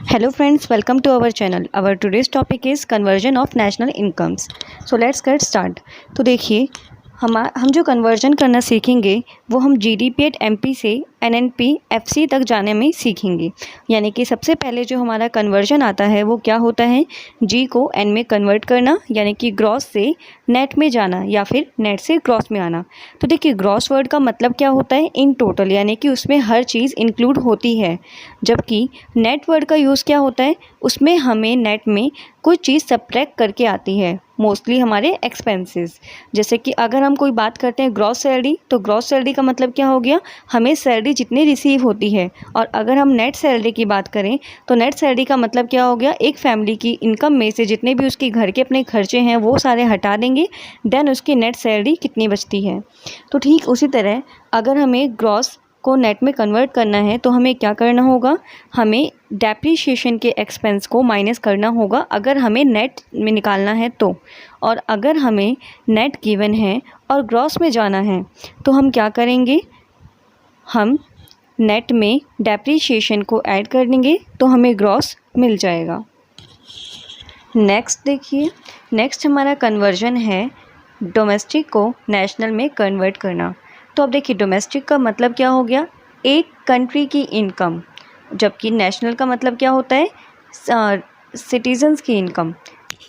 Hello friends, welcome to our channel. Our today's topic is conversion of national incomes. So let's get start. तो देखिए हम जो conversion करना सीखेंगे वो हम जीडीपी एट एमपी से एनएनपी एफसी तक जाने में सीखेंगे। यानी कि सबसे पहले जो हमारा कन्वर्जन आता है वो क्या होता है, जी को एन में कन्वर्ट करना, यानी कि ग्रॉस से नेट में जाना या फिर नेट से ग्रॉस में आना। तो देखिए ग्रॉस वर्ड का मतलब क्या होता है, इन टोटल, यानी कि उसमें हर चीज़ इंक्लूड होती है। जबकि नेट वर्ड का यूज़ क्या होता है, उसमें हमें नेट में कोई चीज़ सब्ट्रैक्ट करके आती है, मोस्टली हमारे एक्सपेंसेस। जैसे कि अगर हम कोई बात करते हैं ग्रॉस सैलरी, तो ग्रॉस सैलरी का मतलब क्या हो गया, हमें सैलरी जितनी रिसीव होती है। और अगर हम नेट सैलरी की बात करें तो नेट सैलरी का मतलब क्या हो गया, एक फैमिली की इनकम में से जितने भी उसके घर के अपने खर्चे हैं वो सारे हटा देंगे, देन उसकी नेट सैलरी कितनी बचती है। तो ठीक उसी तरह अगर हमें ग्रॉस को नेट में कन्वर्ट करना है तो हमें क्या करना होगा, हमें डेप्रीशिएशन के एक्सपेंस को माइनस करना होगा अगर हमें नेट में निकालना है तो। और अगर हमें नेट गिवन है और ग्रॉस में जाना है तो हम क्या करेंगे, हम नेट में डेप्रीशिएशन को ऐड कर देंगे तो हमें ग्रॉस मिल जाएगा। नेक्स्ट देखिए, नेक्स्ट हमारा कन्वर्जन है डोमेस्टिक को नेशनल में कन्वर्ट करना। तो अब देखिए डोमेस्टिक का मतलब क्या हो गया, एक कंट्री की इनकम, जबकि नेशनल का मतलब क्या होता है, सिटीजन्स की इनकम।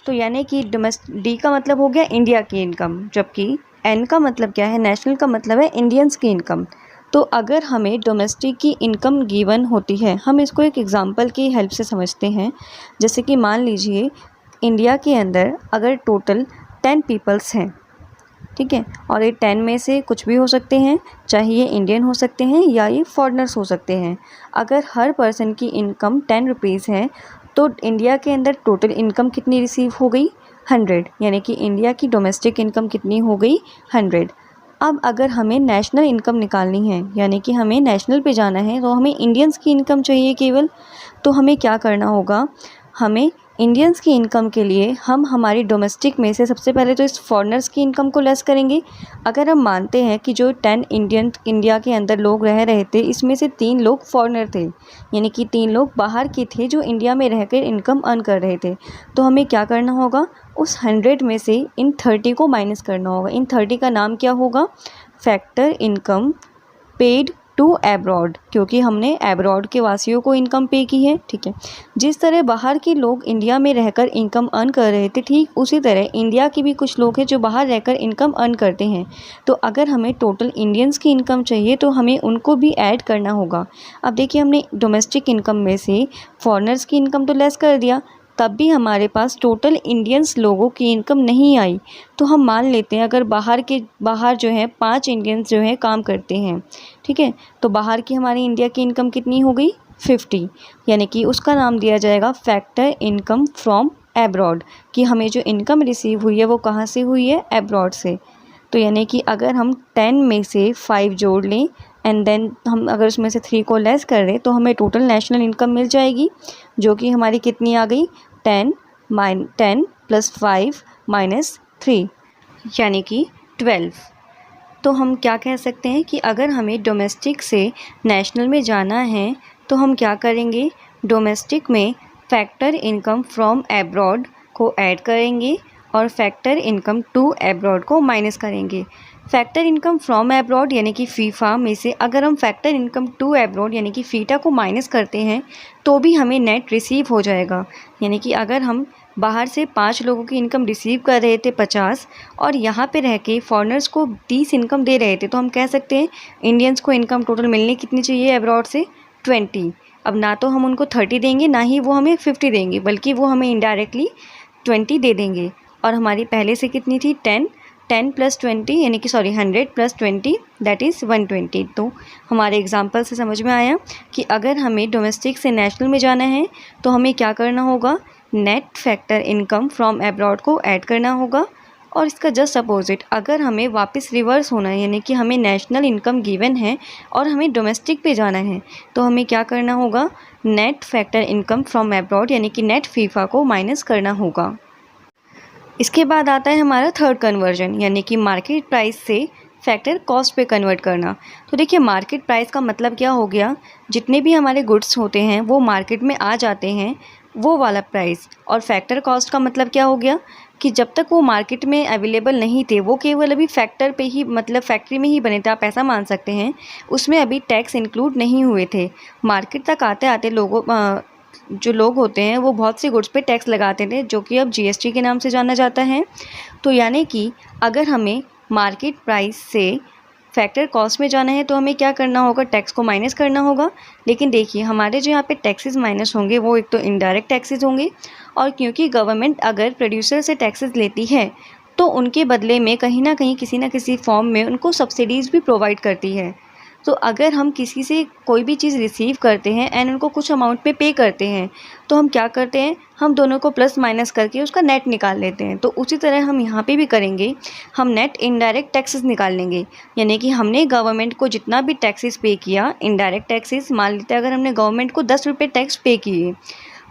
तो यानी कि डी का मतलब हो गया इंडिया की इनकम, जबकि एन का मतलब क्या है, नेशनल का मतलब है इंडियंस की इनकम। तो अगर हमें डोमेस्टिक की इनकम गिवन होती है, हम इसको एक एग्जांपल की हेल्प से समझते हैं। जैसे कि मान लीजिए इंडिया के अंदर अगर टोटल 10 पीपल्स हैं, ठीक है, और ये 10 में से कुछ भी हो सकते हैं, चाहे ये इंडियन हो सकते हैं या ये फॉरेनर्स हो सकते हैं। अगर हर पर्सन की इनकम 10 रुपीज़ है तो इंडिया के अंदर टोटल इनकम कितनी रिसीव हो गई, 100, यानी कि इंडिया की डोमेस्टिक इनकम कितनी हो गई, 100। अब अगर हमें नेशनल इनकम निकालनी है, यानी कि हमें नेशनल पे जाना है, तो हमें इंडियंस की इनकम चाहिए केवल। तो हमें क्या करना होगा, हमें इंडियंस की इनकम के लिए हम हमारी डोमेस्टिक में से सबसे पहले तो इस फॉरेनर्स की इनकम को लेस करेंगे। अगर हम मानते हैं कि जो 10 इंडिया के अंदर लोग रह रहे थे, इसमें से 3 लोग फॉरेनर थे, यानी कि 3 लोग बाहर के थे जो इंडिया में रहकर इनकम अर्न कर रहे थे। तो हमें क्या करना होगा, उस 100 में से इन 30 को माइनस करना होगा। इन 30 का नाम क्या होगा, factor income paid to abroad, क्योंकि हमने एब्रॉड के वासियों को इनकम पे की है। ठीक है, जिस तरह बाहर के लोग इंडिया में रहकर इनकम अर्न कर रहे थे, ठीक उसी तरह इंडिया के भी कुछ लोग हैं जो बाहर रहकर इनकम अर्न करते हैं। तो अगर हमें टोटल इंडियंस की इनकम चाहिए तो हमें उनको भी ऐड करना होगा। अब देखिए हमने डोमेस्टिक इनकम में से फॉरेनर्स की इनकम तो लेस कर दिया, तब भी हमारे पास टोटल इंडियंस लोगों की इनकम नहीं आई। तो हम मान लेते हैं अगर बाहर जो है 5 इंडियंस जो है काम करते हैं, ठीक है, तो बाहर की हमारी इंडिया की इनकम कितनी हो गई, 50, यानी कि उसका नाम दिया जाएगा फैक्टर इनकम फ्रॉम एब्रॉड, कि हमें जो इनकम रिसीव हुई है वो कहाँ से हुई है, एब्रॉड से। तो यानी कि अगर हम 10 में से 5 जोड़ लें एंड देन हम अगर उसमें से 3 को लेस कर दें तो हमें टोटल नेशनल इनकम मिल जाएगी, जो कि हमारी कितनी आ गई, 10 + 5 - 3, यानी कि 12। तो हम क्या कह सकते हैं कि अगर हमें डोमेस्टिक से नेशनल में जाना है तो हम क्या करेंगे, डोमेस्टिक में फैक्टर इनकम फ्रॉम एब्रॉड को ऐड करेंगे और फैक्टर इनकम टू एब्रॉड को माइनस करेंगे। फैक्टर इनकम फ्रॉम एब्रॉड यानी कि फीफा में से अगर हम फैक्टर इनकम टू एब्रॉड यानी कि फीटा को माइनस करते हैं तो भी हमें नेट रिसीव हो जाएगा। यानी कि अगर हम बाहर से 5 लोगों की इनकम रिसीव कर रहे थे 50 और यहाँ पे रह के फॉरेनर्स को 30 इनकम दे रहे थे, तो हम कह सकते हैं इंडियंस को इनकम टोटल मिलनी कितनी चाहिए एब्रॉड से, 20। अब ना तो हम उनको 30 देंगे, ना ही वो हमें 50 देंगे, बल्कि वो हमें इनडायरेक्टली 20 दे देंगे। और हमारी पहले से कितनी थी, 10 + 20 यानी कि 100 + 20 दैट इज़ 120। तो हमारे एग्जांपल से समझ में आया कि अगर हमें डोमेस्टिक से नेशनल में जाना है तो हमें क्या करना होगा, net factor income from abroad को ऐड करना होगा। और इसका जस्ट अपोजिट, अगर हमें वापस रिवर्स होना है, यानी कि हमें नेशनल इनकम गिवन है और हमें डोमेस्टिक पे जाना है, तो हमें क्या करना होगा, net factor income from abroad यानी कि नेट फीफा को माइनस करना होगा। इसके बाद आता है हमारा थर्ड कन्वर्जन, यानी कि मार्केट प्राइस से फैक्टर कॉस्ट पे कन्वर्ट करना। तो देखिए मार्केट प्राइस का मतलब क्या हो गया, जितने भी हमारे गुड्स होते हैं वो मार्केट में आ जाते हैं वो वाला प्राइस। और फैक्टर कॉस्ट का मतलब क्या हो गया कि जब तक वो मार्केट में अवेलेबल नहीं थे, वो केवल अभी फैक्टर पे ही, मतलब फैक्ट्री में ही बने थे, आप ऐसा मान सकते हैं, उसमें अभी टैक्स इंक्लूड नहीं हुए थे। मार्केट तक आते आते जो लोग होते हैं वो बहुत सी गुड्स पे टैक्स लगाते थे, जो कि अब जीएसटी के नाम से जाना जाता है। तो यानी कि अगर हमें मार्केट प्राइस से फैक्टर कॉस्ट में जाना है तो हमें क्या करना होगा, टैक्स को माइनस करना होगा। लेकिन देखिए हमारे जो यहाँ पे टैक्सेस माइनस होंगे वो एक तो इनडायरेक्ट टैक्सेस होंगे, और क्योंकि गवर्नमेंट अगर प्रोड्यूसर से टैक्सेस लेती है तो उनके बदले में कहीं ना कहीं किसी ना किसी फॉर्म में उनको सब्सिडीज़ भी प्रोवाइड करती है। तो अगर हम किसी से कोई भी चीज़ रिसीव करते हैं एंड उनको कुछ अमाउंट पे करते हैं, तो हम क्या करते हैं, हम दोनों को प्लस माइनस करके उसका नेट निकाल लेते हैं। तो उसी तरह हम यहाँ पे भी करेंगे, हम नेट इनडायरेक्ट टैक्सेस निकाल लेंगे। यानी कि हमने गवर्नमेंट को जितना भी टैक्सेस पे किया, इनडायरेक्ट टैक्सेस, मान लेते हैं अगर हमने गवर्नमेंट को 10 रुपये टैक्स पे किए,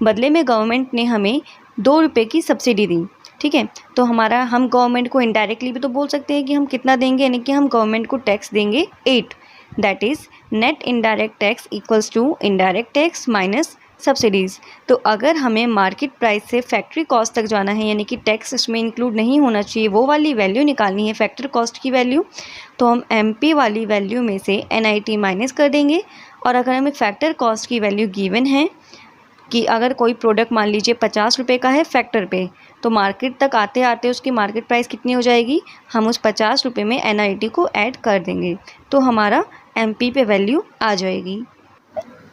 बदले में गवर्नमेंट ने हमें 2 रुपये की सब्सिडी दी, ठीक है। तो हम गवर्नमेंट को इनडायरेक्टली भी तो बोल सकते हैं कि हम कितना देंगे, यानी कि हम गवर्नमेंट को टैक्स देंगे 8, that is net indirect tax equals to indirect tax minus subsidies. तो अगर हमें मार्केट प्राइस से फैक्ट्री कॉस्ट तक जाना है, यानी कि टैक्स इसमें इंक्लूड नहीं होना चाहिए, वो वाली वैल्यू निकालनी है, फैक्टर कॉस्ट की वैल्यू, तो हम एमपी वाली वैल्यू में से एनआईटी माइनस कर देंगे। और अगर हमें फैक्टर कॉस्ट की वैल्यू गिवन है कि अगर कोई प्रोडक्ट मान लीजिए 50 रुपये का है फैक्टर पे, तो मार्केट तक आते आते उसकी मार्केट प्राइस कितनी हो जाएगी, हम उस 50 रुपये में एनआईटी को ऐड कर देंगे तो हमारा एमपी पे वैल्यू आ जाएगी।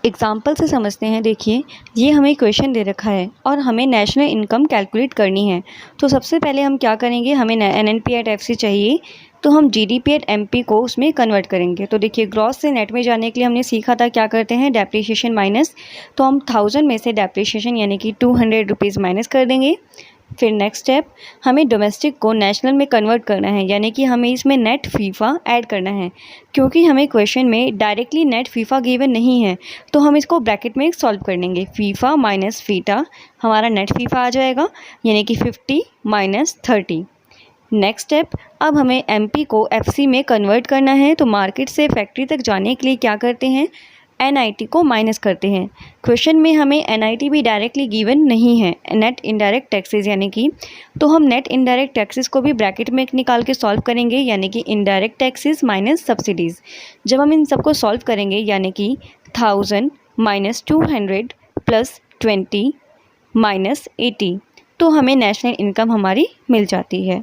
एग्जाम्पल से समझते हैं। देखिए ये हमें क्वेश्चन दे रखा है और हमें नेशनल इनकम कैलकुलेट करनी है। तो सबसे पहले हम क्या करेंगे, हमें एनएनपी एट एफसी चाहिए, तो हम जीडीपी एट एमपी को उसमें कन्वर्ट करेंगे। तो देखिए ग्रॉस से नेट में जाने के लिए हमने सीखा था क्या करते हैं, डेप्रिसिएशन माइनस। तो हम 1000 में से डेप्रिसिएशन यानी कि 200 रुपीज़ माइनस कर देंगे। फिर नेक्स्ट स्टेप, हमें डोमेस्टिक को नेशनल में कन्वर्ट करना है, यानी कि हमें इसमें नेट फीफा ऐड करना है। क्योंकि हमें क्वेश्चन में डायरेक्टली नेट फीफा गिवन नहीं है, तो हम इसको ब्रैकेट में सॉल्व कर लेंगे। फीफा माइनस फीटा, हमारा नेट फीफा आ जाएगा, यानी कि 50 माइनस 30। नेक्स्ट स्टेप, अब हमें एमपी को एफसी में कन्वर्ट करना है। तो मार्केट से फैक्ट्री तक जाने के लिए क्या करते हैं, एनआईटी को माइनस करते हैं। क्वेश्चन में हमें एनआईटी भी डायरेक्टली गिवन नहीं है, नेट इनडायरेक्ट टैक्सेस यानी कि, तो हम नेट इनडायरेक्ट टैक्सेस को भी ब्रैकेट में निकाल के सॉल्व करेंगे, यानी कि इनडायरेक्ट टैक्सेस माइनस सब्सिडीज़। जब हम इन सबको सॉल्व करेंगे, यानी कि 1000 माइनस 200 प्लस 20 माइनस 80, तो हमें नेशनल इनकम हमारी मिल जाती है।